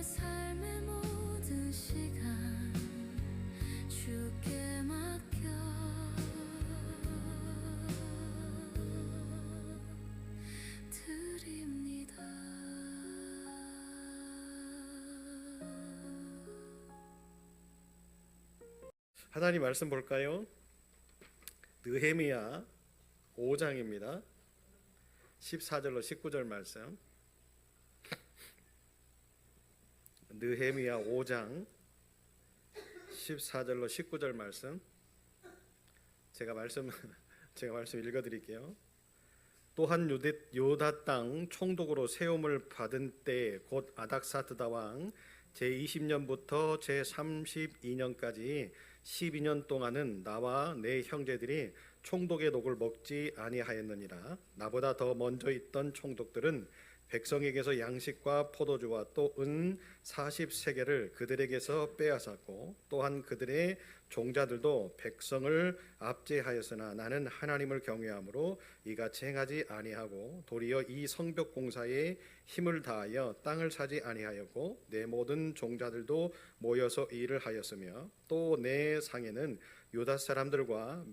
내 삶의 모든 시간 주께 맡겨 드립니다. 하나님 말씀 볼까요? 느헤미야 5장입니다. 14절로 19절 말씀. 느헤미야 5장 14절로 19절 말씀. 제가 말씀 읽어드릴게요. 또한 유다 땅 총독으로 세움을 받은 때 곧 아닥사드다 왕 제20년부터 제32년까지 12년 동안은 나와 내 형제들이 총독의 녹을 먹지 아니하였느니라. 나보다 더 먼저 있던 총독들은 백성에게서 양식과 포도주와 또 은 40세겔을 그들에게서 빼앗았고 또한 그들의 종자들도 백성을 압제하였으나 나는 하나님을 경외함으로 이같이 행하지 아니하고 도리어 이 성벽 공사에 힘을 다하여 땅을 사지 아니하였고 내 모든 종자들도 모여서 일을 하였으며 또 내 상에는 유다 사람들과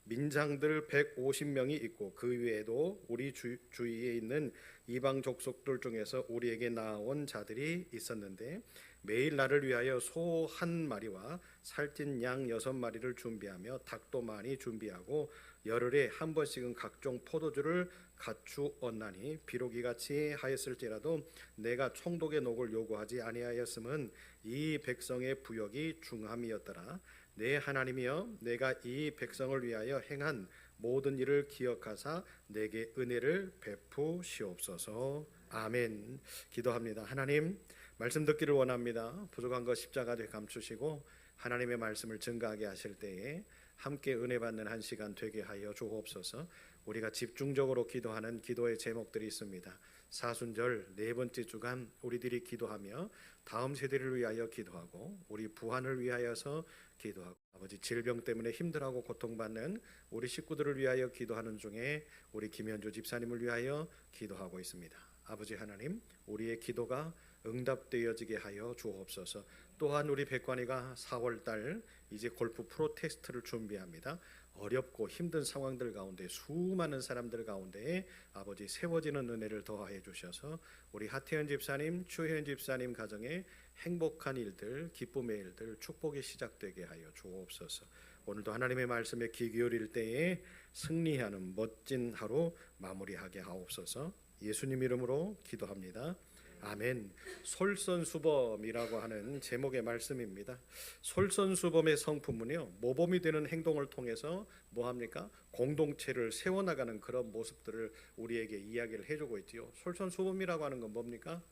민장들 150명이 있고 그 외에도 우리 주위에 있는 이방 족속들 중에서 우리에게 나온 자들이 있었는데 매일 나를 위하여 소 한 마리와 살찐 양 6마리를 준비하며 닭도 많이 준비하고 열흘에 한 번씩은 각종 포도주를 갖추었나니 비록 이같이 하였을지라도 내가 총독의 녹을 요구하지 아니하였음은 이 백성의 부역이 중함이었더라. 내 하나님이여 내가 이 백성을 위하여 행한 모든 일을 기억하사 내게 은혜를 베푸시옵소서. 아멘. 기도합니다. 하나님 말씀 듣기를 원합니다. 부족한 것 십자가에 감추시고 하나님의 말씀을 증거하게 하실 때에 함께 은혜 받는 한 시간 되게 하여 주옵소서. 우리가 집중적으로 기도하는 기도의 제목들이 있습니다. 사순절 네 번째 주간 우리들이 기도하며 다음 세대를 위하여 기도하고 우리 부활을 위하여서 기도하고 아버지 질병 때문에 힘들어하고 고통받는 우리 식구들을 위하여 기도하는 중에 우리 김현주 집사님을 위하여 기도하고 있습니다. 아버지 하나님 우리의 기도가 응답되어지게 하여 주옵소서. 또한 우리 백관이가 4월달 이제 골프 프로 테스트를 준비합니다. 어렵고 힘든 상황들 가운데 수많은 사람들 가운데 아버지 세워지는 은혜를 더하여 주셔서 우리 하태현 집사님, 추혜연 집사님 가정에 행복한 일들, 기쁨의 일들, 축복이 시작되게 하여 주옵소서. 오늘도 하나님의 말씀에 귀 기울일 때에 승리하는 멋진 하루 마무리하게 하옵소서. 예수님 이름으로 기도합니다. 아멘. 솔선수범이라고 하는 제목의 말씀입니다. 솔선수범의 성품은요, 모범이 되는 행동을 통해서 뭐합니까? 공동체를 세워나가는 그런 모습들을 우리에게 이야기를 해주고 있지요. 솔선수범이라고 하는 건 뭡니까?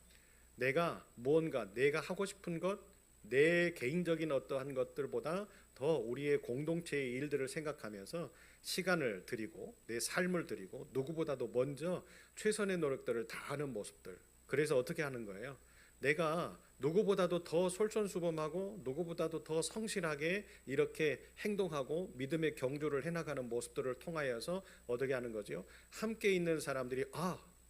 내가 하고 싶은 것, 내 개인적인 어떠한 것들보다 더 우리의 공동체의 일들을 생각하면서 시간을 드리고 내 삶을 드리고 누구보다도 먼저 최선의 노력들을 다하는 모습들. 그래서 어떻게 하는 거예요? 내가 누구보다도 더 솔선수범하고 누구보다도 더 성실하게 이렇게 행동하고 믿음의 경주를 해나가는 모습들을 통하여서 어떻게 하는 거죠? 함께 있는 사람들이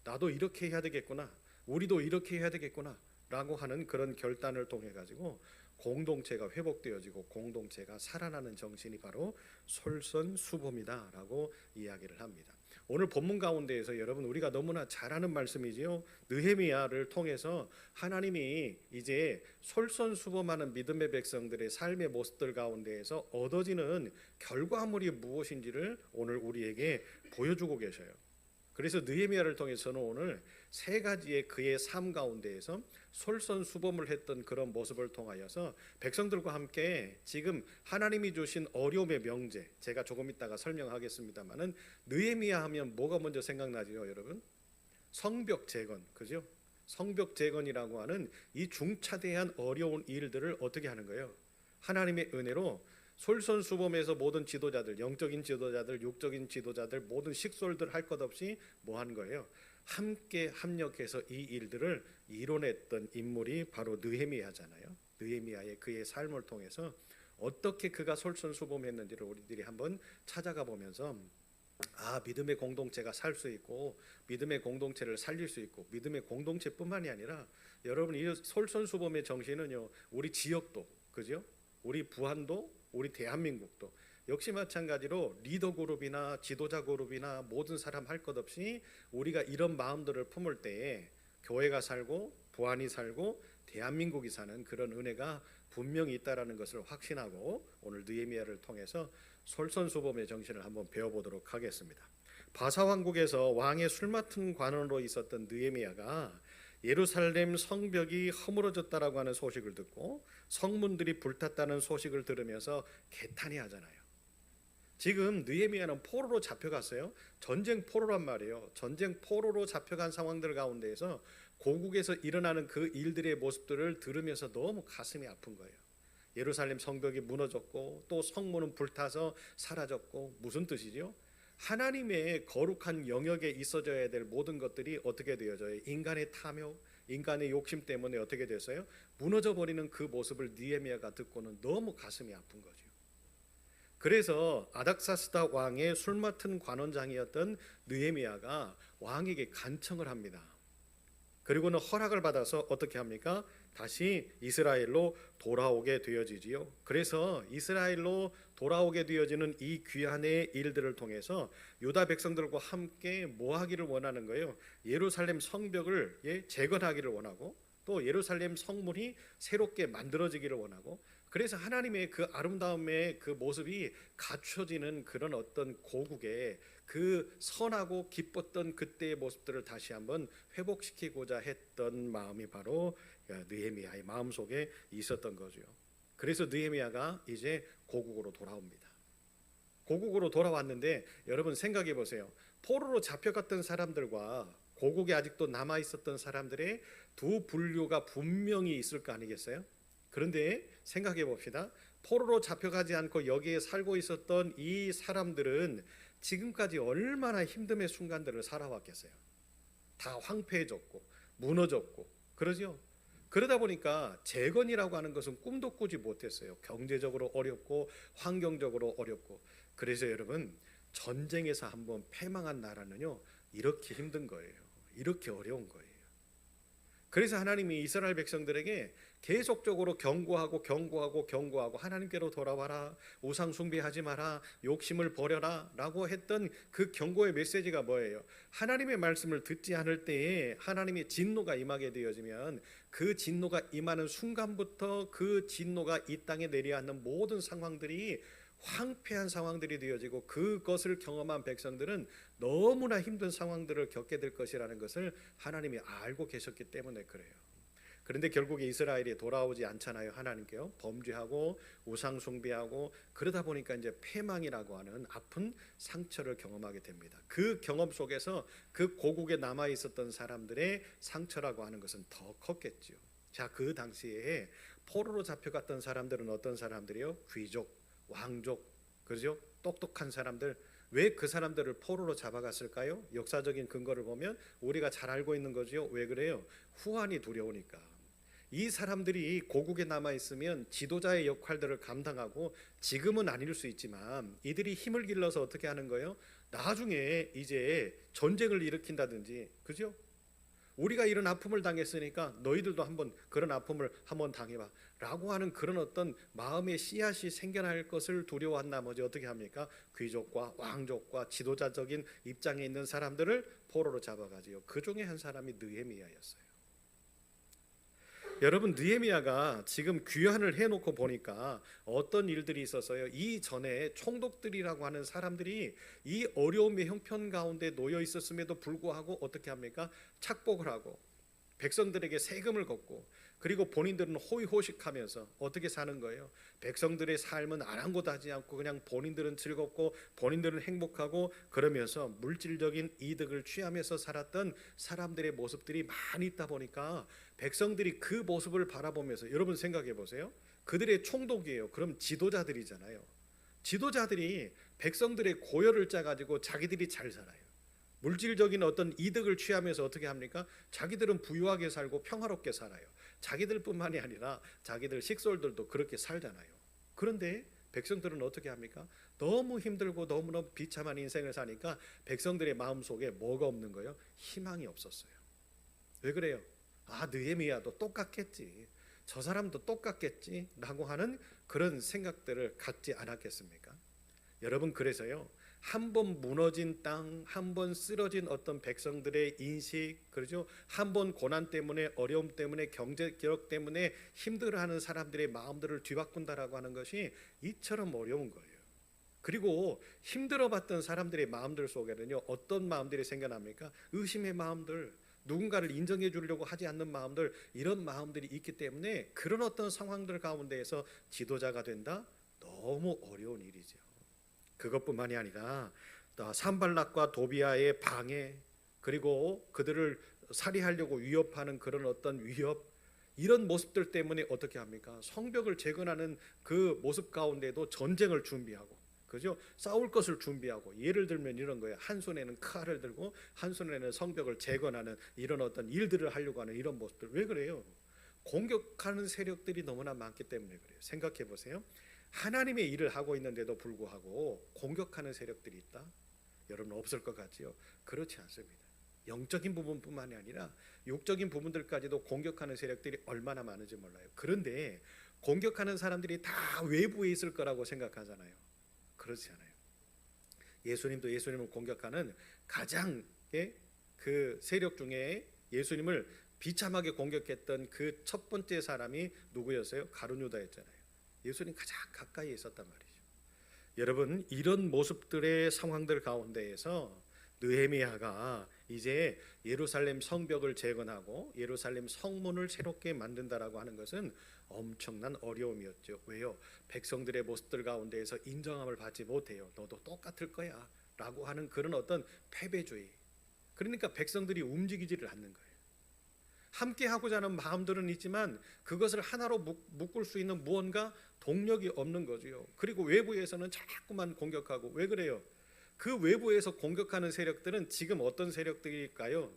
나도 이렇게 해야 되겠구나, 우리도 이렇게 해야 되겠구나 라고 하는 그런 결단을 통해 가지고 공동체가 회복되어지고 공동체가 살아나는 정신이 바로 솔선수범이다 라고 이야기를 합니다. 오늘 본문 가운데에서 여러분 우리가 너무나 잘 아는 말씀이지요. 느헤미야를 통해서 하나님이 이제 솔선수범하는 믿음의 백성들의 삶의 모습들 가운데에서 얻어지는 결과물이 무엇인지를 오늘 우리에게 보여주고 계셔요. 그래서 느헤미야를 통해서는 오늘 세 가지의 그의 삶 가운데에서 솔선수범을 했던 그런 모습을 통하여서 백성들과 함께 지금 하나님이 주신 어려움의 명제, 제가 조금 있다가 설명하겠습니다만은 느헤미야 하면 뭐가 먼저 생각나죠, 여러분? 성벽 재건, 그죠? 성벽 재건이라고 하는 이 중차대한 어려운 일들을 어떻게 하는 거예요? 하나님의 은혜로 솔선수범해서 모든 지도자들, 영적인 지도자들, 육적인 지도자들, 모든 식솔들 할 것 없이 뭐 한 거예요? 함께 합력해서 이 일들을 이뤄냈던 인물이 바로 느헤미야잖아요. 느헤미야의 그의 삶을 통해서 어떻게 그가 솔선수범했는지를 우리들이 한번 찾아가 보면서 믿음의 공동체가 살 수 있고 믿음의 공동체를 살릴 수 있고 믿음의 공동체뿐만이 아니라 여러분 이 솔선수범의 정신은요 우리 지역도 그죠? 우리 부안도 우리 대한민국도 역시 마찬가지로 리더 그룹이나 지도자 그룹이나 모든 사람 할 것 없이 우리가 이런 마음들을 품을 때에 교회가 살고 부안이 살고 대한민국이 사는 그런 은혜가 분명히 있다라는 것을 확신하고 오늘 느헤미야를 통해서 솔선수범의 정신을 한번 배워보도록 하겠습니다. 바사왕국에서 왕의 술 맡은 관원으로 있었던 느헤미야가 예루살렘 성벽이 허물어졌다라고 하는 소식을 듣고 성문들이 불탔다는 소식을 들으면서 개탄이 하잖아요. 지금 느헤미야는 포로로 잡혀갔어요. 전쟁 포로란 말이에요. 전쟁 포로로 잡혀간 상황들 가운데에서 고국에서 일어나는 그 일들의 모습들을 들으면서 너무 가슴이 아픈 거예요. 예루살렘 성벽이 무너졌고 또 성문은 불타서 사라졌고 무슨 뜻이죠? 하나님의 거룩한 영역에 있어져야 될 모든 것들이 어떻게 되어져요? 인간의 탐욕, 인간의 욕심 때문에 어떻게 됐어요? 무너져 버리는 그 모습을 느헤미야가 듣고는 너무 가슴이 아픈 거죠. 그래서 아닥사스다 왕의 술 맡은 관원장이었던 느헤미야가 왕에게 간청을 합니다. 그리고는 허락을 받아서 어떻게 합니까? 다시 이스라엘로 돌아오게 되어지지요. 그래서 이스라엘로 돌아오게 되어지는 이 귀한의 일들을 통해서 유다 백성들과 함께 뭐 하기를 원하는 거예요? 예루살렘 성벽을 재건하기를 원하고 또 예루살렘 성문이 새롭게 만들어지기를 원하고 그래서 하나님의 그 아름다움의 그 모습이 갖춰지는 그런 어떤 고국의 그 선하고 기뻤던 그때의 모습들을 다시 한번 회복시키고자 했던 마음이 바로 느헤미야의 마음속에 있었던 거죠. 그래서 느헤미야가 이제 고국으로 돌아옵니다. 고국으로 돌아왔는데 여러분 생각해 보세요. 포로로 잡혀갔던 사람들과 고국에 아직도 남아 있었던 사람들의 두 분류가 분명히 있을 거 아니겠어요? 그런데 생각해 봅시다. 포로로 잡혀가지 않고 여기에 살고 있었던 이 사람들은 지금까지 얼마나 힘듦의 순간들을 살아왔겠어요. 다 황폐해졌고 무너졌고 그러죠. 그러다 보니까 재건이라고 하는 것은 꿈도 꾸지 못했어요. 경제적으로 어렵고 환경적으로 어렵고 그래서 여러분 전쟁에서 한번 패망한 나라는요 이렇게 힘든 거예요. 이렇게 어려운 거예요. 그래서 하나님이 이스라엘 백성들에게 계속적으로 경고하고 하나님께로 돌아와라, 우상 숭배하지 마라, 욕심을 버려라 라고 했던 그 경고의 메시지가 뭐예요? 하나님의 말씀을 듣지 않을 때에 하나님의 진노가 임하게 되어지면 그 진노가 임하는 순간부터 그 진노가 이 땅에 내려앉는 모든 상황들이 황폐한 상황들이 되어지고 그것을 경험한 백성들은 너무나 힘든 상황들을 겪게 될 것이라는 것을 하나님이 알고 계셨기 때문에 그래요. 그런데 결국에 이스라엘이 돌아오지 않잖아요. 하나님께요. 범죄하고 우상 숭배하고 그러다 보니까 이제 패망이라고 하는 아픈 상처를 경험하게 됩니다. 그 경험 속에서 그 고국에 남아 있었던 사람들의 상처라고 하는 것은 더 컸겠죠. 자, 그 당시에 포로로 잡혀갔던 사람들은 어떤 사람들이요? 귀족, 왕족, 그죠? 똑똑한 사람들. 왜 그 사람들을 포로로 잡아갔을까요? 역사적인 근거를 보면 우리가 잘 알고 있는 거죠. 왜 그래요? 후환이 두려우니까. 이 사람들이 고국에 남아 있으면 지도자의 역할들을 감당하고 지금은 아닐 수 있지만 이들이 힘을 길러서 어떻게 하는 거예요? 나중에 이제 전쟁을 일으킨다든지, 그죠? 우리가 이런 아픔을 당했으니까 너희들도 한번 그런 아픔을 한번 당해봐 라고 하는 그런 어떤 마음의 씨앗이 생겨날 것을 두려워한 나머지 어떻게 합니까? 귀족과 왕족과 지도자적인 입장에 있는 사람들을 포로로 잡아가지요. 그 중에 한 사람이 느헤미야였어요. 여러분 느헤미야가 지금 귀환을 해놓고 보니까 어떤 일들이 있었어요. 이전에 총독들이라고 하는 사람들이 이 어려움의 형편 가운데 놓여 있었음에도 불구하고 어떻게 합니까? 착복을 하고 백성들에게 세금을 걷고 그리고 본인들은 호의호식하면서 어떻게 사는 거예요? 백성들의 삶은 아랑곳하지 않고 그냥 본인들은 즐겁고 본인들은 행복하고 그러면서 물질적인 이득을 취하면서 살았던 사람들의 모습들이 많이 있다 보니까 백성들이 그 모습을 바라보면서 여러분 생각해 보세요. 그들의 총독이에요. 그럼 지도자들이잖아요. 지도자들이 백성들의 고열을 짜가지고 자기들이 잘 살아요. 물질적인 어떤 이득을 취하면서 어떻게 합니까? 자기들은 부유하게 살고 평화롭게 살아요. 자기들뿐만이 아니라 자기들 식솔들도 그렇게 살잖아요. 그런데 백성들은 어떻게 합니까? 너무 힘들고 너무너무 비참한 인생을 사니까 백성들의 마음속에 뭐가 없는 거예요? 희망이 없었어요. 왜 그래요? 아, 느헤미야도 똑같겠지, 저 사람도 똑같겠지 라고 하는 그런 생각들을 갖지 않았겠습니까? 여러분, 그래서요, 한 번 무너진 땅, 한 번 쓰러진 어떤 백성들의 인식, 그렇죠? 한 번 고난 때문에, 어려움 때문에, 경제 기록 때문에 힘들어하는 사람들의 마음들을 뒤바꾼다라고 하는 것이 이처럼 어려운 거예요. 그리고 힘들어봤던 사람들의 마음들 속에는요, 어떤 마음들이 생겨납니까? 의심의 마음들, 누군가를 인정해 주려고 하지 않는 마음들, 이런 마음들이 있기 때문에 그런 어떤 상황들 가운데에서 지도자가 된다? 너무 어려운 일이죠. 그것뿐만이 아니라 산발락과 도비아의 방해, 그리고 그들을 살해하려고 위협하는 그런 어떤 위협, 이런 모습들 때문에 어떻게 합니까? 성벽을 재건하는 그 모습 가운데도 전쟁을 준비하고, 그죠? 싸울 것을 준비하고, 예를 들면 이런 거예요. 한 손에는 칼을 들고 한 손에는 성벽을 재건하는 이런 어떤 일들을 하려고 하는 이런 모습들. 왜 그래요? 공격하는 세력들이 너무나 많기 때문에 그래요. 생각해 보세요. 하나님의 일을 하고 있는데도 불구하고 공격하는 세력들이 있다? 여러분, 없을 것 같지요? 그렇지 않습니다. 영적인 부분뿐만이 아니라 육적인 부분들까지도 공격하는 세력들이 얼마나 많은지 몰라요. 그런데 공격하는 사람들이 다 외부에 있을 거라고 생각하잖아요. 그렇지 않아요. 예수님도 예수님을 공격하는 가장 그 세력 중에 예수님을 비참하게 공격했던 그 첫 번째 사람이 누구였어요? 가룟유다였잖아요. 예수님 가장 가까이 있었단 말이죠. 여러분, 이런 모습들의 상황들 가운데에서 느헤미야가 이제 예루살렘 성벽을 재건하고 예루살렘 성문을 새롭게 만든다라고 하는 것은 엄청난 어려움이었죠. 왜요? 백성들의 모습들 가운데에서 인정함을 받지 못해요. 너도 똑같을 거야 라고 하는 그런 어떤 패배주의. 그러니까 백성들이 움직이지를 않는 거예요. 함께 하고자 하는 마음들은 있지만 그것을 하나로 묶을 수 있는 무언가 동력이 없는 거죠. 그리고 외부에서는 자꾸만 공격하고. 왜 그래요? 그 외부에서 공격하는 세력들은 지금 어떤 세력들일까요?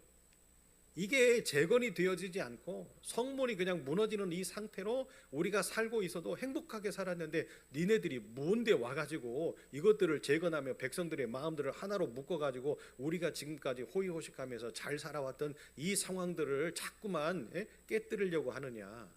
이게 재건이 되어지지 않고 성문이 그냥 무너지는 이 상태로 우리가 살고 있어도 행복하게 살았는데, 니네들이 뭔데 와가지고 이것들을 재건하며 백성들의 마음들을 하나로 묶어가지고 우리가 지금까지 호의호식하면서 잘 살아왔던 이 상황들을 자꾸만 깨뜨리려고 하느냐.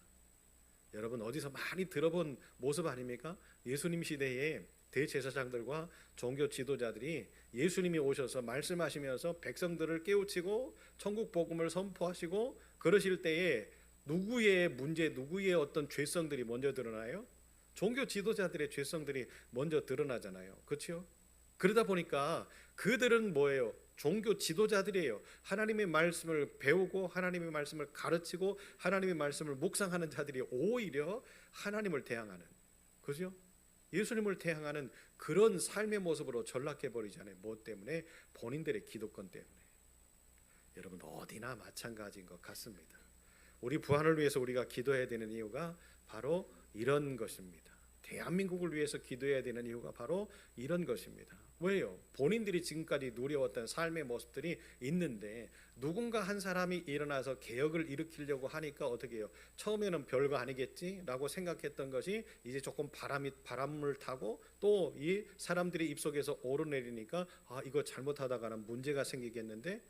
여러분, 어디서 많이 들어본 모습 아닙니까? 예수님 시대에 대제사장들과 종교 지도자들이 예수님이 오셔서 말씀하시면서 백성들을 깨우치고 천국 복음을 선포하시고 그러실 때에 누구의 문제, 누구의 어떤 죄성들이 먼저 드러나요? 종교 지도자들의 죄성들이 먼저 드러나잖아요. 그렇죠? 그러다 보니까 그들은 뭐예요? 종교 지도자들이에요. 하나님의 말씀을 배우고 하나님의 말씀을 가르치고 하나님의 말씀을 묵상하는 자들이 오히려 하나님을 대항하는, 그죠? 예수님을 대항하는 그런 삶의 모습으로 전락해 버리잖아요. 뭐 때문에? 본인들의 기득권 때문에. 여러분, 어디나 마찬가지인 것 같습니다. 우리 부활을 위해서 우리가 기도해야 되는 이유가 바로 이런 것입니다. 대한민국을 위해서 기도해야 되는 이유가 바로 이런 것입니다. 왜요? 본인들이 지금까지 누려왔던 삶의 모습들이 있는데 누군가 한 사람이 일어나서 개혁을 일으키려고 하니까 어떻게 해요? 처음에는 별거 아니겠지라고 생각했던 것이 이제 조금 바람을 타고 또 이 사람들의 입속에서 오르내리니까 이거 잘못하다가는 문제가 생기겠는데,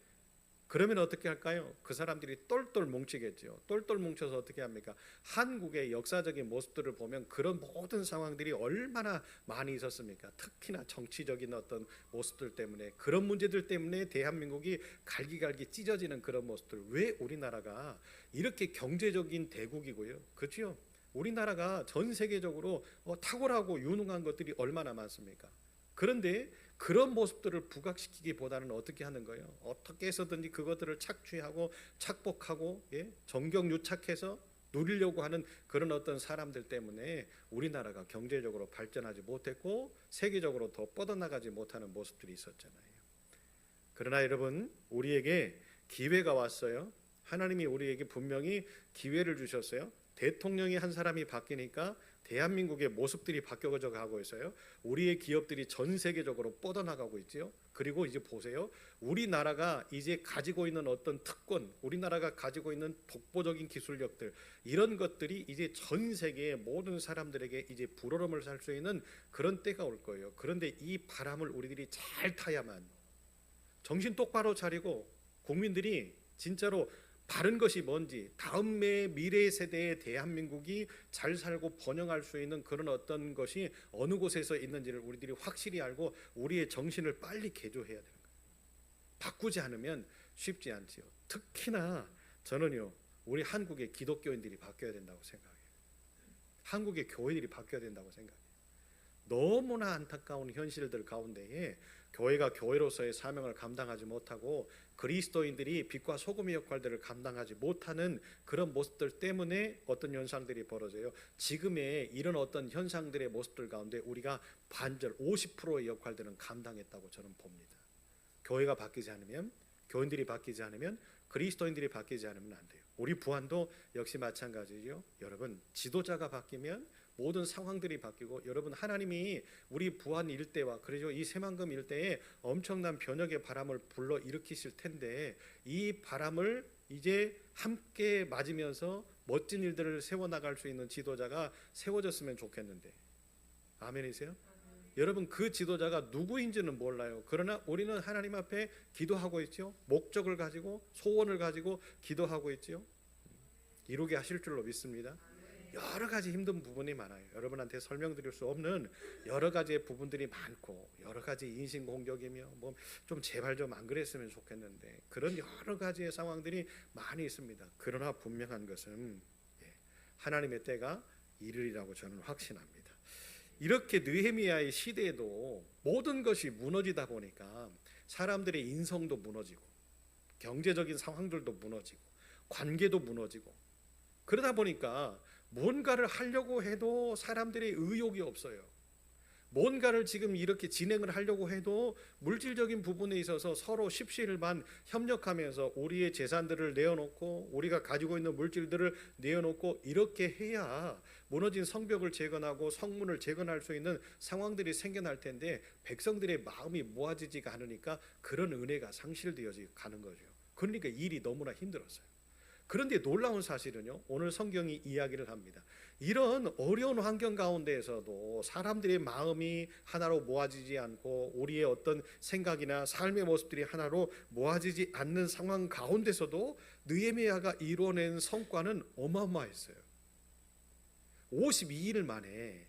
그러면 어떻게 할까요? 그 사람들이 똘똘 뭉치겠죠. 똘똘 뭉쳐서 어떻게 합니까? 한국의 역사적인 모습들을 보면 그런 모든 상황들이 얼마나 많이 있었습니까? 특히나 정치적인 어떤 모습들 때문에, 그런 문제들 때문에 대한민국이 갈기갈기 찢어지는 그런 모습들. 왜 우리나라가 이렇게 경제적인 대국이고요, 그렇죠? 우리나라가 전 세계적으로 탁월하고 유능한 것들이 얼마나 많습니까? 그런데 그런 모습들을 부각시키기보다는 어떻게 하는 거예요? 어떻게 해서든지 그것들을 착취하고 착복하고 정경유착해서 누리려고 하는 그런 어떤 사람들 때문에 우리나라가 경제적으로 발전하지 못했고 세계적으로 더 뻗어나가지 못하는 모습들이 있었잖아요. 그러나 여러분, 우리에게 기회가 왔어요. 하나님이 우리에게 분명히 기회를 주셨어요. 대통령이 한 사람이 바뀌니까 대한민국의 모습들이 바뀌어져 가고 있어요. 우리의 기업들이 전 세계적으로 뻗어나가고 있지요. 그리고 이제 보세요. 우리나라가 이제 가지고 있는 어떤 특권, 우리나라가 가지고 있는 독보적인 기술력들, 이런 것들이 이제 전 세계의 모든 사람들에게 이제 불어름을 살 수 있는 그런 때가 올 거예요. 그런데 이 바람을 우리들이 잘 타야만, 정신 똑바로 차리고 국민들이 진짜로 바른 것이 뭔지, 다음의 미래 세대의 대한민국이 잘 살고 번영할 수 있는 그런 어떤 것이 어느 곳에서 있는지를 우리들이 확실히 알고 우리의 정신을 빨리 개조해야 되는 거예요. 바꾸지 않으면 쉽지 않지요. 특히나 저는요, 우리 한국의 기독교인들이 바뀌어야 된다고 생각해요. 한국의 교회들이 바뀌어야 된다고 생각해요. 너무나 안타까운 현실들 가운데에 교회가 교회로서의 사명을 감당하지 못하고 그리스도인들이 빛과 소금의 역할들을 감당하지 못하는 그런 모습들 때문에 어떤 현상들이 벌어져요. 지금의 이런 어떤 현상들의 모습들 가운데 우리가 반절 50%의 역할들은 감당했다고 저는 봅니다. 교회가 바뀌지 않으면, 교인들이 바뀌지 않으면, 그리스도인들이 바뀌지 않으면 안 돼요. 우리 부안도 역시 마찬가지죠. 여러분, 지도자가 바뀌면 모든 상황들이 바뀌고, 여러분, 하나님이 우리 부안 일대와 그래서 이 새만금 일대에 엄청난 변혁의 바람을 불러 일으키실 텐데, 이 바람을 이제 함께 맞으면서 멋진 일들을 세워나갈 수 있는 지도자가 세워졌으면 좋겠는데, 아멘이세요? 여러분, 그 지도자가 누구인지는 몰라요. 그러나 우리는 하나님 앞에 기도하고 있죠. 목적을 가지고, 소원을 가지고 기도하고 있죠. 이루게 하실 줄로 믿습니다. 여러 가지 힘든 부분이 많아요. 여러분한테 설명드릴 수 없는 여러 가지의 부분들이 많고, 여러 가지 인신공격이며 뭐 좀 제발 좀 안 그랬으면 좋겠는데, 그런 여러 가지의 상황들이 많이 있습니다. 그러나 분명한 것은 하나님의 때가 이르리라고 저는 확신합니다. 이렇게 느헤미야의 시대에도 모든 것이 무너지다 보니까 사람들의 인성도 무너지고, 경제적인 상황들도 무너지고, 관계도 무너지고, 그러다 보니까 뭔가를 하려고 해도 사람들의 의욕이 없어요. 뭔가를 지금 이렇게 진행을 하려고 해도 물질적인 부분에 있어서 서로 십시일반 협력하면서 우리의 재산들을 내어놓고, 우리가 가지고 있는 물질들을 내어놓고, 이렇게 해야 무너진 성벽을 재건하고 성문을 재건할 수 있는 상황들이 생겨날 텐데, 백성들의 마음이 모아지지가 않으니까 그런 은혜가 상실되어 가는 거죠. 그러니까 일이 너무나 힘들었어요. 그런데 놀라운 사실은요, 오늘 성경이 이야기를 합니다. 이런 어려운 환경 가운데에서도 사람들의 마음이 하나로 모아지지 않고, 우리의 어떤 생각이나 삶의 모습들이 하나로 모아지지 않는 상황 가운데서도 느헤미야가 이뤄낸 성과는 어마어마했어요. 52일 만에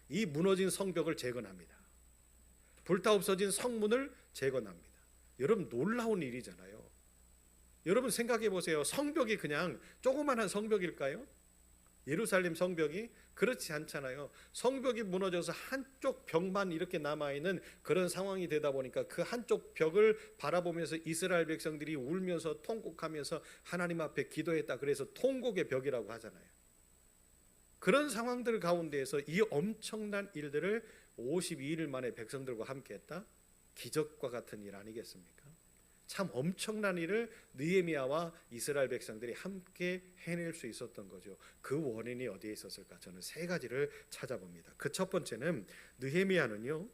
이 무너진 성벽을 재건합니다. 불타 없어진 성문을 재건합니다. 여러분, 놀라운 일이잖아요. 여러분 생각해 보세요. 성벽이 그냥 조그마한 성벽일까요? 예루살렘 성벽이 그렇지 않잖아요. 성벽이 무너져서 한쪽 벽만 이렇게 남아있는 그런 상황이 되다 보니까 그 한쪽 벽을 바라보면서 이스라엘 백성들이 울면서 통곡하면서 하나님 앞에 기도했다. 그래서 통곡의 벽이라고 하잖아요. 그런 상황들 가운데에서 이 엄청난 일들을 52일 만에 백성들과 함께 했다? 기적과 같은 일 아니겠습니까? 참 엄청난 일을 느헤미야와 이스라엘 백성들이 함께 해낼 수 있었던 거죠. 그 원인이 어디에 있었을까? 저는 세 가지를 찾아봅니다. 그 첫 번째는 느헤미야는요,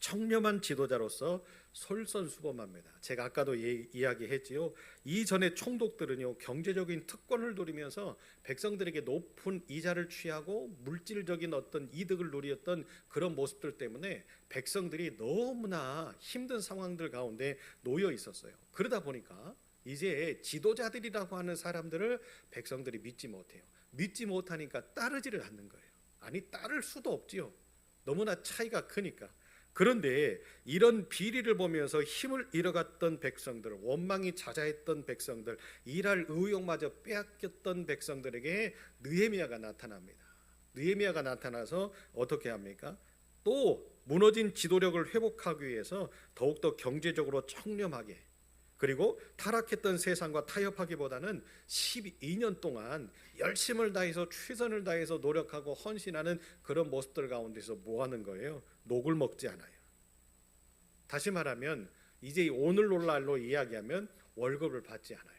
청렴한 지도자로서 솔선수범합니다. 제가 아까도 이야기했지요. 이전의 총독들은요, 경제적인 특권을 누리면서 백성들에게 높은 이자를 취하고 물질적인 어떤 이득을 누렸던 그런 모습들 때문에 백성들이 너무나 힘든 상황들 가운데 놓여 있었어요. 그러다 보니까 이제 지도자들이라고 하는 사람들을 백성들이 믿지 못해요. 믿지 못하니까 따르지를 않는 거예요. 아니, 따를 수도 없지요. 너무나 차이가 크니까. 그런데 이런 비리를 보면서 힘을 잃어갔던 백성들, 원망이 자자했던 백성들, 일할 의욕마저 빼앗겼던 백성들에게 느헤미야가 나타납니다. 느헤미야가 나타나서 어떻게 합니까? 또 무너진 지도력을 회복하기 위해서 더욱더 경제적으로 청렴하게, 그리고 타락했던 세상과 타협하기보다는 12년 동안 열심을 다해서 최선을 다해서 노력하고 헌신하는 그런 모습들 가운데서 뭐 하는 거예요? 녹을 먹지 않아요. 다시 말하면 이제 오늘날로 이야기하면 월급을 받지 않아요.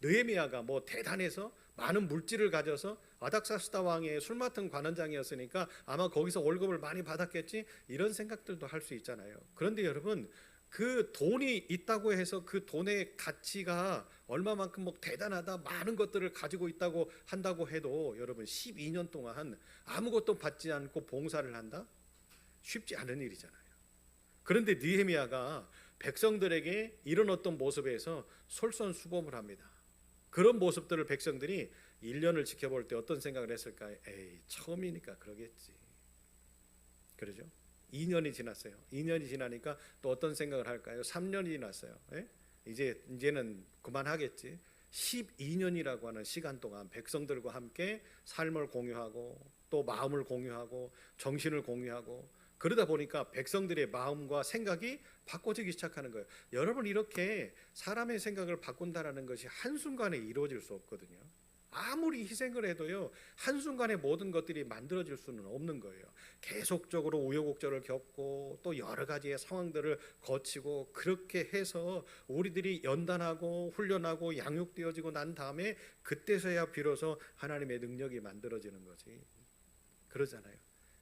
느헤미야가 뭐 대단해서 많은 물질을 가져서 아닥사스다 왕의 술 맡은 관원장이었으니까 아마 거기서 월급을 많이 받았겠지, 이런 생각들도 할 수 있잖아요. 그런데 여러분, 그 돈이 있다고 해서 그 돈의 가치가 얼마만큼 뭐 대단하다, 많은 것들을 가지고 있다고 한다고 해도 여러분 12년 동안 아무것도 받지 않고 봉사를 한다? 쉽지 않은 일이잖아요. 그런데 느헤미야가 백성들에게 이런 어떤 모습에서 솔선수범을 합니다. 그런 모습들을 백성들이 1년을 지켜볼 때 어떤 생각을 했을까요? 에이, 처음이니까 그러겠지. 그러죠? 2년이 지났어요. 2년이 지나니까 또 어떤 생각을 할까요? 3년이 지났어요. 예? 이제는 그만하겠지. 12년이라고 하는 시간 동안 백성들과 함께 삶을 공유하고 또 마음을 공유하고 정신을 공유하고 그러다 보니까 백성들의 마음과 생각이 바꿔지기 시작하는 거예요. 여러분, 이렇게 사람의 생각을 바꾼다라는 것이 한순간에 이루어질 수 없거든요. 아무리 희생을 해도요, 한순간에 모든 것들이 만들어질 수는 없는 거예요. 계속적으로 우여곡절을 겪고 또 여러 가지의 상황들을 거치고 그렇게 해서 우리들이 연단하고 훈련하고 양육되어지고 난 다음에 그때서야 비로소 하나님의 능력이 만들어지는 거지. 그러잖아요.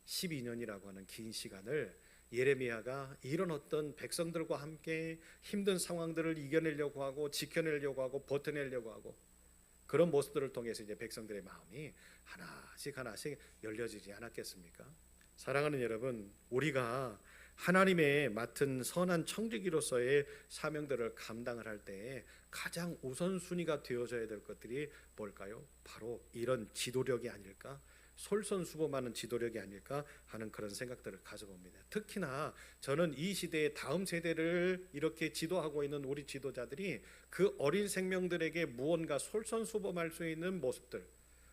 12년이라고 하는 긴 시간을 예레미야가 이런 어떤 백성들과 함께 힘든 상황들을 이겨내려고 하고 지켜내려고 하고 버텨내려고 하고 그런 모습들을 통해서 이제 백성들의 마음이 하나씩 하나씩 열려지지 않았겠습니까? 사랑하는 여러분, 우리가 하나님의 맡은 선한 청지기로서의 사명들을 감당을 할 때 가장 우선순위가 되어져야 될 것들이 뭘까요? 바로 이런 지도력이 아닐까? 솔선수범하는 지도력이 아닐까 하는 그런 생각들을 가져봅니다. 특히나 저는 이 시대의 다음 세대를 이렇게 지도하고 있는 우리 지도자들이 그 어린 생명들에게 무언가 솔선수범할 수 있는 모습들,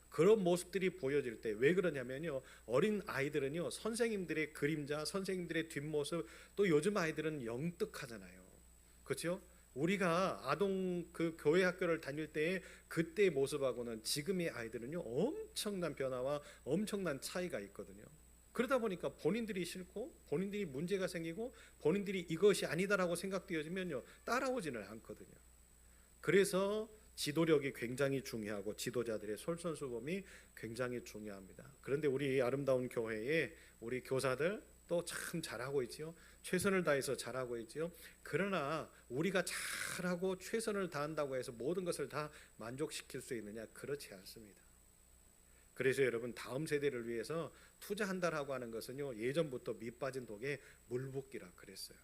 그런 모습들이 보여질 때 왜 그러냐면요, 어린 아이들은요 선생님들의 그림자, 선생님들의 뒷모습, 또 요즘 아이들은 영특하잖아요. 그렇죠? 우리가 아동 그 교회 학교를 다닐 때의 그때의 모습하고는 지금의 아이들은요 엄청난 변화와 엄청난 차이가 있거든요. 그러다 보니까 본인들이 싫고 본인들이 문제가 생기고 본인들이 이것이 아니다라고 생각되어지면요 따라오지는 않거든요. 그래서 지도력이 굉장히 중요하고 지도자들의 솔선수범이 굉장히 중요합니다. 그런데 우리 아름다운 교회에 우리 교사들 또 참 잘하고 있지요. 최선을 다해서 잘하고 있지요. 그러나 우리가 잘하고 최선을 다한다고 해서 모든 것을 다 만족시킬 수 있느냐? 그렇지 않습니다. 그래서 여러분, 다음 세대를 위해서 투자한다라고 하는 것은요 예전부터 밑 빠진 독에 물 붓기라 그랬어요.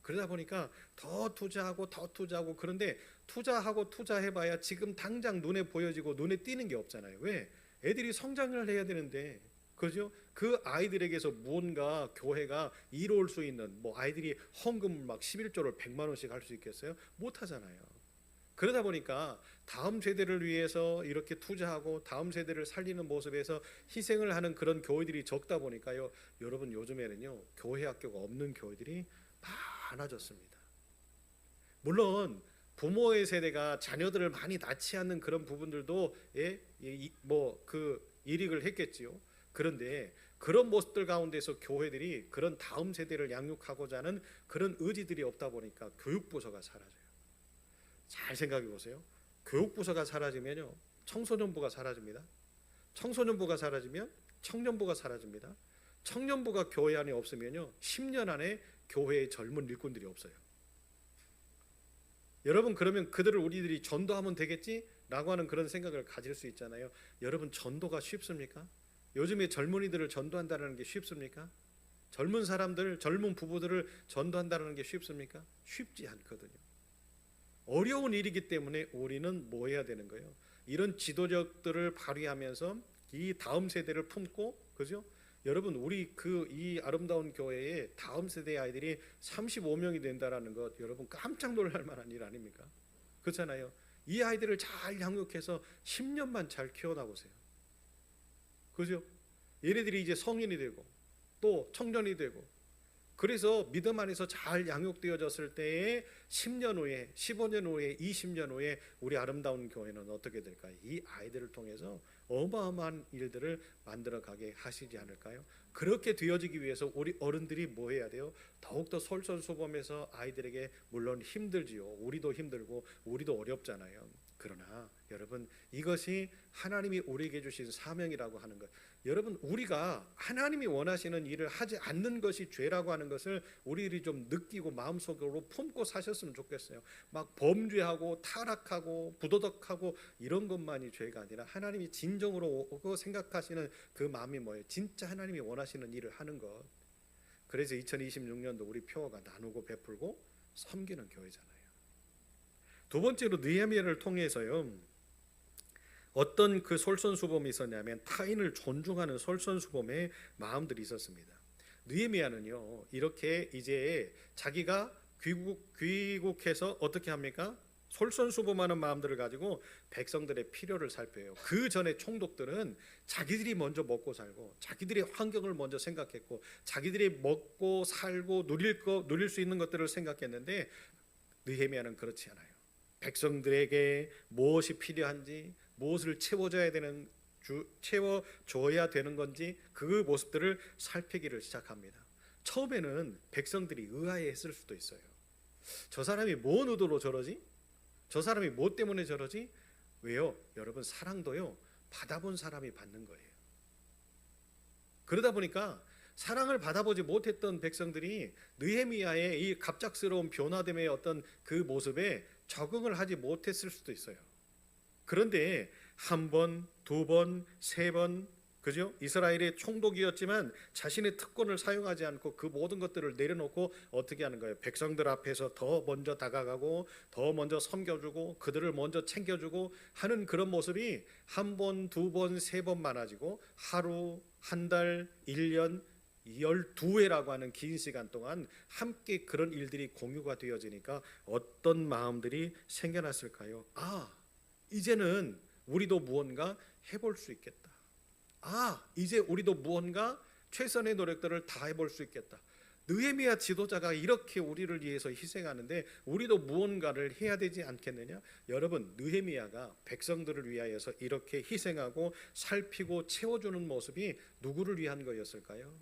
그러다 보니까 더 투자하고 그런데 투자하고 투자해봐야 지금 당장 눈에 보여지고 눈에 띄는 게 없잖아요. 왜? 애들이 성장을 해야 되는데, 그죠? 그 아이들에게서 무언가 교회가 이루어올 수 있는, 뭐 아이들이 헌금 막 11조를 100만 원씩 할 수 있겠어요? 못 하잖아요. 그러다 보니까 다음 세대를 위해서 이렇게 투자하고 다음 세대를 살리는 모습에서 희생을 하는 그런 교회들이 적다 보니까요, 여러분 요즘에는요 교회 학교가 없는 교회들이 많아졌습니다. 물론 부모의 세대가 자녀들을 많이 낳지 않는 그런 부분들도 일익을 했겠지요. 그런데 그런 모습들 가운데서 교회들이 그런 다음 세대를 양육하고자 하는 그런 의지들이 없다 보니까 교육부서가 사라져요. 잘 생각해 보세요. 교육부서가 사라지면요 청소년부가 사라집니다. 청소년부가 사라지면 청년부가 사라집니다. 청년부가 교회 안에 없으면요 10년 안에 교회의 젊은 일꾼들이 없어요. 여러분, 그러면 그들을 우리들이 전도하면 되겠지? 라고 하는 그런 생각을 가질 수 있잖아요. 여러분, 전도가 쉽습니까? 요즘에 젊은이들을 전도한다는 게 쉽습니까? 젊은 사람들, 젊은 부부들을 전도한다는 게 쉽습니까? 쉽지 않거든요. 어려운 일이기 때문에 우리는 뭐 해야 되는 거예요? 이런 지도력들을 발휘하면서 이 다음 세대를 품고, 그죠? 여러분, 우리 이 아름다운 교회에 다음 세대의 아이들이 35명이 된다라는 것, 여러분 깜짝 놀랄 만한 일 아닙니까? 그렇잖아요. 이 아이들을 잘 양육해서 10년만 잘 키워나보세요. 그죠? 얘네들이 이제 성인이 되고 또 청년이 되고, 그래서 믿음 안에서 잘 양육되어졌을 때에 10년 후에, 15년 후에, 20년 후에 우리 아름다운 교회는 어떻게 될까요? 이 아이들을 통해서 어마어마한 일들을 만들어가게 하시지 않을까요? 그렇게 되어지기 위해서 우리 어른들이 뭐 해야 돼요? 더욱더 솔선수범해서 아이들에게, 물론 힘들지요. 우리도 힘들고 우리도 어렵잖아요. 그러나 여러분, 이것이 하나님이 우리에게 주신 사명이라고 하는 것, 여러분, 우리가 하나님이 원하시는 일을 하지 않는 것이 죄라고 하는 것을 우리들이 좀 느끼고 마음속으로 품고 사셨으면 좋겠어요. 막 범죄하고 타락하고 부도덕하고 이런 것만이 죄가 아니라 하나님이 진정으로 오고 생각하시는 그 마음이 뭐예요? 진짜 하나님이 원하시는 일을 하는 것. 그래서 2026년도 우리 표어가 나누고 베풀고 섬기는 교회잖아요. 두 번째로 느헤미야를 통해서요, 어떤 그 솔선수범이 있었냐면 타인을 존중하는 솔선수범의 마음들이 있었습니다. 느헤미야는요, 이렇게 이제 자기가 귀국해서 어떻게 합니까? 솔선수범하는 마음들을 가지고 백성들의 필요를 살펴요. 그 전에 총독들은 자기들이 먼저 먹고 살고 자기들의 환경을 먼저 생각했고 자기들이 먹고 살고 누릴 수 있는 것들을 생각했는데 느헤미야는 그렇지 않아요. 백성들에게 무엇이 필요한지, 무엇을 채워줘야 되는 건지 그 모습들을 살피기를 시작합니다. 처음에는 백성들이 의아해했을 수도 있어요. 저 사람이 뭔 의도로 저러지? 저 사람이 뭐 때문에 저러지? 왜요? 여러분, 사랑도요, 받아본 사람이 받는 거예요. 그러다 보니까 사랑을 받아보지 못했던 백성들이 느헤미야의 이 갑작스러운 변화됨의 어떤 그 모습에 적응을 하지 못했을 수도 있어요. 그런데 한 번, 두 번, 세 번, 그죠? 이스라엘의 총독이었지만 자신의 특권을 사용하지 않고 그 모든 것들을 내려놓고 어떻게 하는 거예요? 백성들 앞에서 더 먼저 다가가고 더 먼저 섬겨주고 그들을 먼저 챙겨주고 하는 그런 모습이 한 번, 두 번, 세 번 많아지고 하루, 한 달, 1년, 12회라고 하는 긴 시간 동안 함께 그런 일들이 공유가 되어지니까 어떤 마음들이 생겨났을까요? 이제는 우리도 무언가 해볼 수 있겠다. 이제 우리도 무언가 최선의 노력들을 다 해볼 수 있겠다. 느헤미야 지도자가 이렇게 우리를 위해서 희생하는데 우리도 무언가를 해야 되지 않겠느냐? 여러분, 느헤미야가 백성들을 위하여서 이렇게 희생하고 살피고 채워주는 모습이 누구를 위한 거였을까요?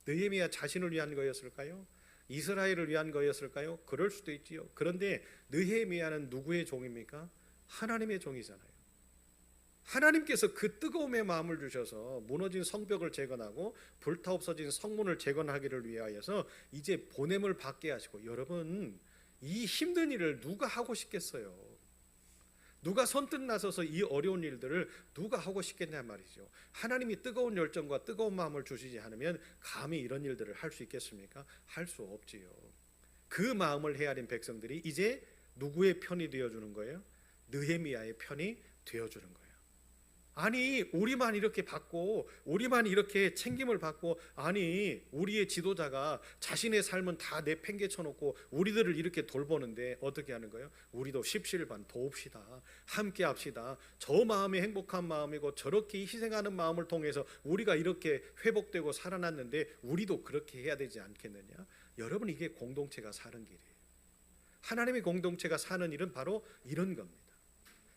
느헤미야 자신을 위한 거였을까요? 이스라엘을 위한 거였을까요? 그럴 수도 있지요. 그런데 느헤미야는 누구의 종입니까? 하나님의 종이잖아요. 하나님께서 그 뜨거움의 마음을 주셔서 무너진 성벽을 재건하고 불타 없어진 성문을 재건하기를 위하여서 이제 보냄을 받게 하시고, 여러분, 이 힘든 일을 누가 하고 싶겠어요? 누가 선뜻 나서서 이 어려운 일들을 누가 하고 싶겠냐 말이죠. 하나님이 뜨거운 열정과 뜨거운 마음을 주시지 않으면 감히 이런 일들을 할 수 있겠습니까? 할 수 없지요. 그 마음을 헤아린 백성들이 이제 누구의 편이 되어주는 거예요? 느헤미야의 편이 되어주는 거예요. 아니, 우리만 이렇게 받고 우리만 이렇게 챙김을 받고, 아니, 우리의 지도자가 자신의 삶은 다 내팽개쳐 놓고 우리들을 이렇게 돌보는데 어떻게 하는 거예요? 우리도 십시일반 도웁시다. 함께 합시다. 저 마음이 행복한 마음이고 저렇게 희생하는 마음을 통해서 우리가 이렇게 회복되고 살아났는데 우리도 그렇게 해야 되지 않겠느냐? 여러분, 이게 공동체가 사는 길이에요. 하나님의 공동체가 사는 일은 바로 이런 겁니다.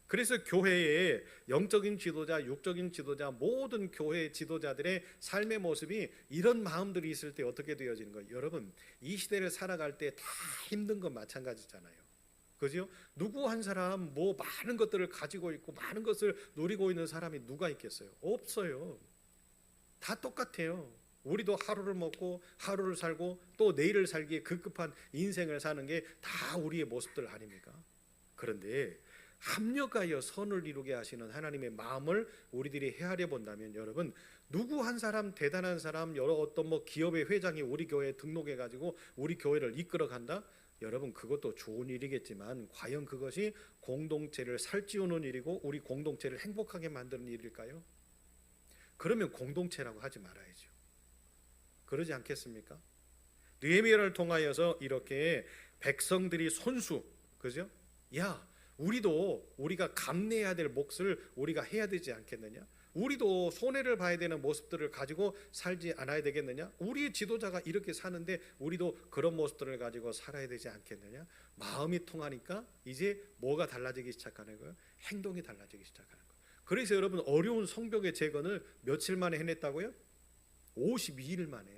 그래서 교회의 영적인 지도자, 육적인 지도자, 모든 교회 지도자들의 삶의 모습이 이런 마음들이 있을 때 어떻게 되어지는 거예요? 여러분, 이 시대를 살아갈 때 다 힘든 건 마찬가지잖아요. 그죠? 누구 한 사람 뭐 많은 것들을 가지고 있고 많은 것을 누리고 있는 사람이 누가 있겠어요? 없어요. 다 똑같아요. 우리도 하루를 먹고 하루를 살고 또 내일을 살기에 급급한 인생을 사는 게 다 우리의 모습들 아닙니까? 그런데 합력하여 선을 이루게 하시는 하나님의 마음을 우리들이 헤아려 본다면, 여러분, 누구 한 사람, 대단한 사람, 여러 어떤 기업의 회장이 우리 교회에 등록해 가지고 우리 교회를 이끌어 간다? 여러분, 그것도 좋은 일이겠지만 과연 그것이 공동체를 살찌우는 일이고 우리 공동체를 행복하게 만드는 일일까요? 그러면 공동체라고 하지 말아야죠. 그러지 않겠습니까? 느헤미야를 통하여서 이렇게 백성들이 손수, 그죠? 우리가 감내해야 될 몫을 우리가 해야 되지 않겠느냐? 우리도 손해를 봐야 되는 모습들을 가지고 살지 않아야 되겠느냐? 우리의 지도자가 이렇게 사는데 우리도 그런 모습들을 가지고 살아야 되지 않겠느냐? 마음이 통하니까 이제 뭐가 달라지기 시작하는 거예요? 행동이 달라지기 시작하는 거예요. 그래서 여러분, 어려운 성벽의 재건을 며칠 만에 해냈다고요? 52일 만에.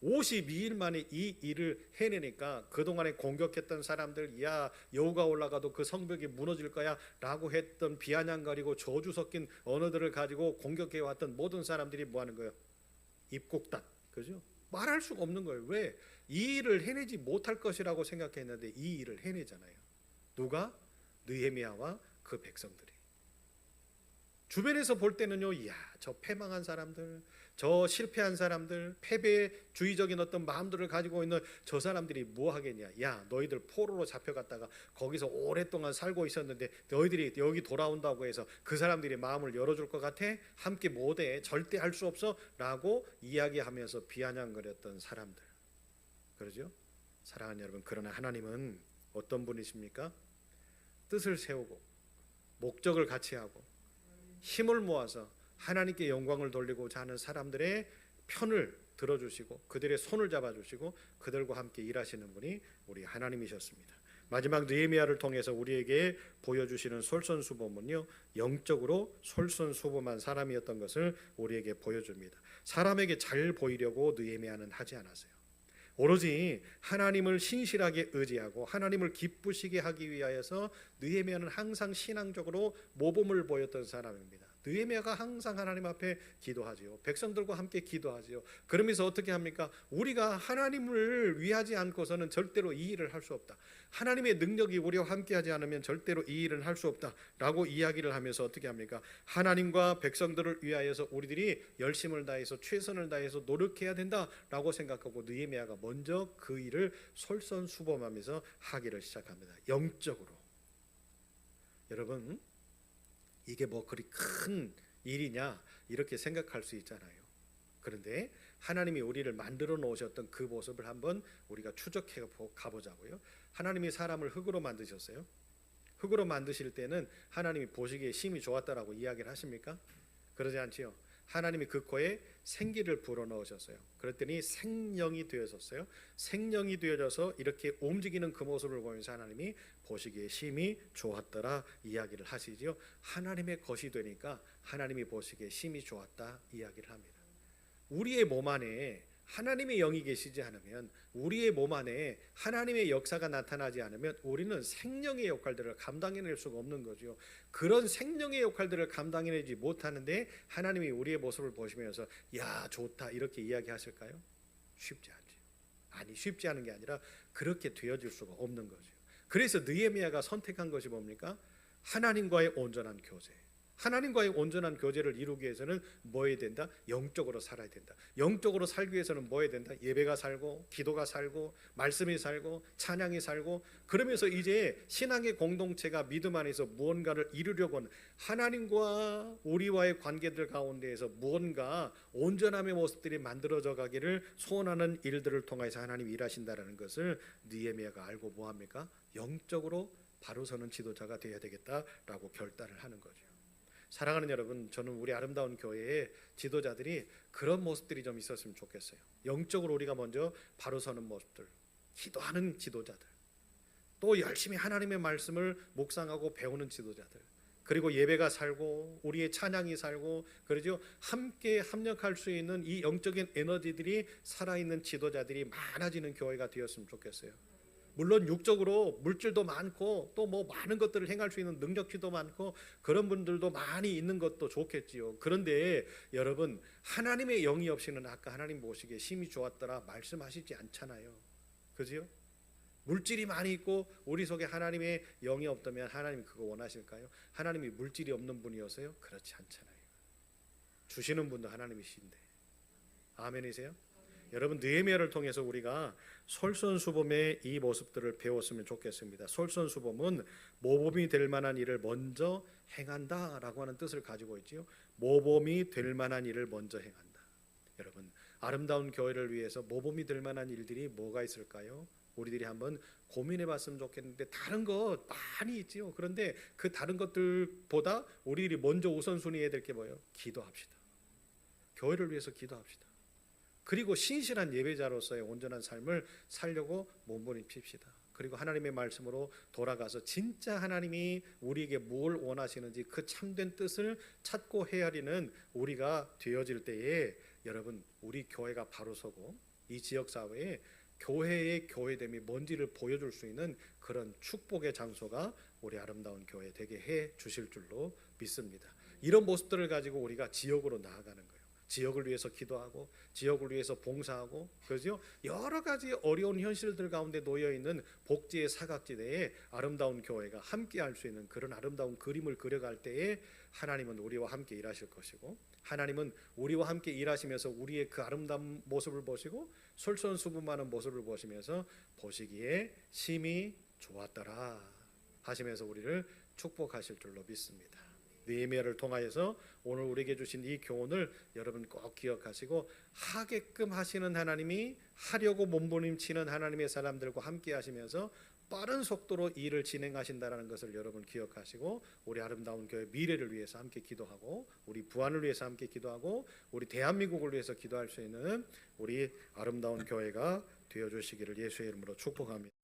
52일 만에 이 일을 해내니까 그동안에 공격했던 사람들, 야 여호가 올라가도 그 성벽이 무너질 거야 라고 했던 비아냥거리고 저주 섞인 언어들을 가지고 공격해 왔던 모든 사람들이 뭐 하는 거예요? 입국단. 그죠? 말할 수가 없는 거예요. 왜? 이 일을 해내지 못할 것이라고 생각했는데 이 일을 해내잖아요. 누가? 느헤미야와 그 백성들이. 주변에서 볼 때는요, 이야, 저 패망한 사람들, 저 실패한 사람들, 패배주의적인 어떤 마음들을 가지고 있는 저 사람들이 뭐 하겠냐? 야, 너희들 포로로 잡혀갔다가 거기서 오랫동안 살고 있었는데 너희들이 여기 돌아온다고 해서 그 사람들이 마음을 열어줄 것 같아? 함께 못해, 절대 할 수 없어 라고 이야기하면서 비아냥거렸던 사람들. 그러죠? 사랑하는 여러분, 그러나 하나님은 어떤 분이십니까? 뜻을 세우고 목적을 같이 하고 힘을 모아서 하나님께 영광을 돌리고자 하는 사람들의 편을 들어주시고 그들의 손을 잡아주시고 그들과 함께 일하시는 분이 우리 하나님이셨습니다. 마지막 느헤미야를 통해서 우리에게 보여주시는 솔선수범은요, 영적으로 솔선수범한 사람이었던 것을 우리에게 보여줍니다. 사람에게 잘 보이려고 느헤미야는 하지 않았어요. 오로지 하나님을 신실하게 의지하고 하나님을 기쁘시게 하기 위하여서 느헤미야는 항상 신앙적으로 모범을 보였던 사람입니다. 느헤미야가 항상 하나님 앞에 기도하지요. 백성들과 함께 기도하지요. 그러면서 어떻게 합니까? 우리가 하나님을 위하지 않고서는 절대로 이 일을 할 수 없다. 하나님의 능력이 우리와 함께하지 않으면 절대로 이 일을 할 수 없다라고 이야기를 하면서 어떻게 합니까? 하나님과 백성들을 위하여서 우리들이 열심을 다해서 최선을 다해서 노력해야 된다라고 생각하고 느헤미야가 먼저 그 일을 솔선수범하면서 하기를 시작합니다. 영적으로. 여러분, 이게 뭐 그리 큰 일이냐 이렇게 생각할 수 있잖아요. 그런데 하나님이 우리를 만들어 놓으셨던 그 모습을 한번 우리가 추적해 가보자고요. 하나님이 사람을 흙으로 만드셨어요. 흙으로 만드실 때는 하나님이 보시기에 심히 좋았다라고 이야기를 하십니까? 그러지 않지요. 하나님이 그 코에 생기를 불어넣으셨어요. 그랬더니 생명이 되어졌어요. 생명이 되어져서 이렇게 움직이는 그 모습을 보면서 하나님이 보시기에 심히 좋았더라 이야기를 하시지요. 하나님의 것이 되니까 하나님이 보시기에 심히 좋았다 이야기를 합니다. 우리의 몸 안에 하나님의 영이 계시지 않으면, 우리의 몸 안에 하나님의 역사가 나타나지 않으면 우리는 생명의 역할들을 감당해낼 수가 없는 거죠. 그런 생명의 역할들을 감당해내지 못하는데 하나님이 우리의 모습을 보시면서 야 좋다 이렇게 이야기하실까요? 쉽지 않죠. 아니, 쉽지 않은 게 아니라 그렇게 되어질 수가 없는 거죠. 그래서 느헤미야가 선택한 것이 뭡니까? 하나님과의 온전한 교제. 하나님과의 온전한 교제를 이루기 위해서는 뭐 해야 된다? 영적으로 살아야 된다. 영적으로 살기 위해서는 뭐 해야 된다? 예배가 살고 기도가 살고 말씀이 살고 찬양이 살고, 그러면서 이제 신앙의 공동체가 믿음 안에서 무언가를 이루려고는 하나님과 우리와의 관계들 가운데에서 무언가 온전함의 모습들이 만들어져 가기를 소원하는 일들을 통해서 하나님이 일하신다는 것을 느헤미야가 알고 뭐합니까? 영적으로 바로 서는 지도자가 되어야 되겠다라고 결단을 하는 거죠. 사랑하는 여러분, 저는 우리 아름다운 교회의 지도자들이 그런 모습들이 좀 있었으면 좋겠어요. 영적으로 우리가 먼저 바로 서는 모습들, 기도하는 지도자들, 또 열심히 하나님의 말씀을 묵상하고 배우는 지도자들, 그리고 예배가 살고 우리의 찬양이 살고, 그러죠. 함께 합력할 수 있는 이 영적인 에너지들이 살아있는 지도자들이 많아지는 교회가 되었으면 좋겠어요. 물론 육적으로 물질도 많고 또 뭐 많은 것들을 행할 수 있는 능력치도 많고 그런 분들도 많이 있는 것도 좋겠지요. 그런데 여러분, 하나님의 영이 없이는 아까 하나님 보시기에 심히 좋았더라 말씀하시지 않잖아요. 그죠? 물질이 많이 있고 우리 속에 하나님의 영이 없다면 하나님이 그거 원하실까요? 하나님이 물질이 없는 분이어서요? 그렇지 않잖아요. 주시는 분도 하나님이신데. 아멘이세요? 여러분, 느헤미야를 통해서 우리가 솔선수범의 이 모습들을 배웠으면 좋겠습니다. 솔선수범은 모범이 될 만한 일을 먼저 행한다라고 하는 뜻을 가지고 있지요. 모범이 될 만한 일을 먼저 행한다. 여러분, 아름다운 교회를 위해서 모범이 될 만한 일들이 뭐가 있을까요? 우리들이 한번 고민해 봤으면 좋겠는데 다른 것 많이 있지요. 그런데 그 다른 것들보다 우리들이 먼저 우선순위 해야 될 게 뭐예요? 기도합시다. 교회를 위해서 기도합시다. 그리고 신실한 예배자로서의 온전한 삶을 살려고 몸부림칩시다. 그리고 하나님의 말씀으로 돌아가서 진짜 하나님이 우리에게 뭘 원하시는지 그 참된 뜻을 찾고 헤아리는 우리가 되어질 때에 여러분, 우리 교회가 바로 서고 이 지역 사회에 교회의 교회됨이 뭔지를 보여줄 수 있는 그런 축복의 장소가 우리 아름다운 교회 되게 해 주실 줄로 믿습니다. 이런 모습들을 가지고 우리가 지역으로 나아가는 거예요. 지역을 위해서 기도하고 지역을 위해서 봉사하고, 그죠? 여러 가지 어려운 현실들 가운데 놓여 있는 복지의 사각지대에 아름다운 교회가 함께 할 수 있는 그런 아름다운 그림을 그려갈 때에 하나님은 우리와 함께 일하실 것이고, 하나님은 우리와 함께 일하시면서 우리의 그 아름다운 모습을 보시고 솔선수범하는 모습을 보시면서 보시기에 심히 좋았더라 하시면서 우리를 축복하실 줄로 믿습니다. 느헤미야를 통하여서 오늘 우리에게 주신 이 교훈을 여러분 꼭 기억하시고, 하게끔 하시는 하나님이 하려고 몸부림치는 하나님의 사람들과 함께 하시면서 빠른 속도로 일을 진행하신다는 것을 여러분 기억하시고, 우리 아름다운 교회 미래를 위해서 함께 기도하고, 우리 부안을 위해서 함께 기도하고, 우리 대한민국을 위해서 기도할 수 있는 우리 아름다운 교회가 되어주시기를 예수의 이름으로 축복합니다.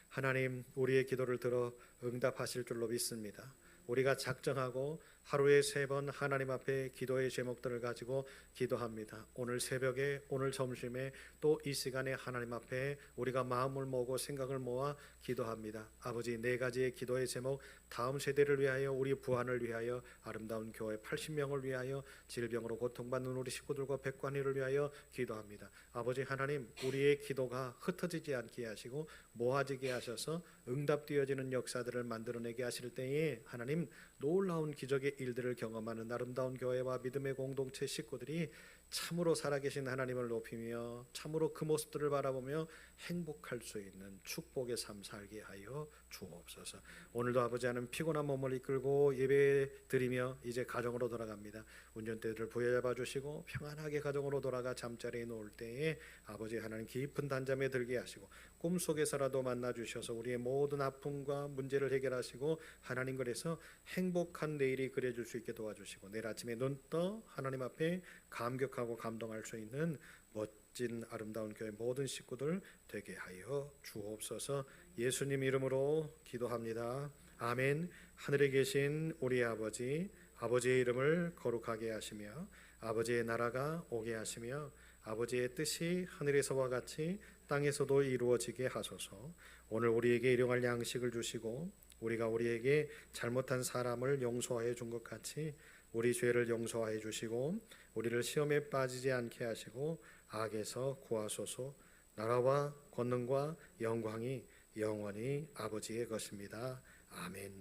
하나님, 우리의 기도를 들어 응답하실 줄로 믿습니다. 우리가 작정하고 하루에 3번 하나님 앞에 기도의 제목들을 가지고 기도합니다. 오늘 새벽에, 오늘 점심에, 또 이 시간에 하나님 앞에 우리가 마음을 모으고 생각을 모아 기도합니다. 아버지, 4가지의 기도의 제목, 다음 세대를 위하여, 우리 부안을 위하여, 아름다운 교회 80명을 위하여, 질병으로 고통받는 우리 식구들과 백관이를 위하여 기도합니다. 아버지 하나님, 우리의 기도가 흩어지지 않게 하시고 모아지게 하셔서 응답되어지는 역사들을 만들어내게 하실 때에 하나님, 놀라운 기적의 일들을 경험하는 아름다운 교회와 믿음의 공동체 식구들이 참으로 살아계신 하나님을 높이며 참으로 그 모습들을 바라보며 행복할 수 있는 축복의 삶 살게 하여 주옵소서. 오늘도 아버지 하나님, 피곤한 몸을 이끌고 예배 드리며 이제 가정으로 돌아갑니다. 운전대를 부여잡아 주시고 평안하게 가정으로 돌아가 잠자리에 놓을 때에 아버지 하나님, 깊은 단잠에 들게 하시고 꿈속에서라도 만나 주셔서 우리의 모든 아픔과 문제를 해결하시고 하나님, 그래서 행복한 내일이 그려질 수 있게 도와주시고, 내일 아침에 눈 떠 하나님 앞에 감격하고 감동할 수 있는 멋진 아름다운 교회 모든 식구들 되게 하여 주옵소서. 예수님 이름으로 기도합니다. 아멘. 하늘에 계신 우리 아버지, 아버지의 이름을 거룩하게 하시며 아버지의 나라가 오게 하시며 아버지의 뜻이 하늘에서와 같이 땅에서도 이루어지게 하소서. 오늘 우리에게 일용할 양식을 주시고 우리가 우리에게 잘못한 사람을 용서하여 준 것 같이 우리 죄를 용서하여 주시고 우리를 시험에 빠지지 않게 하시고 악에서 구하소서. 나라와 권능과 영광이 영원히 아버지의 것입니다. 아멘.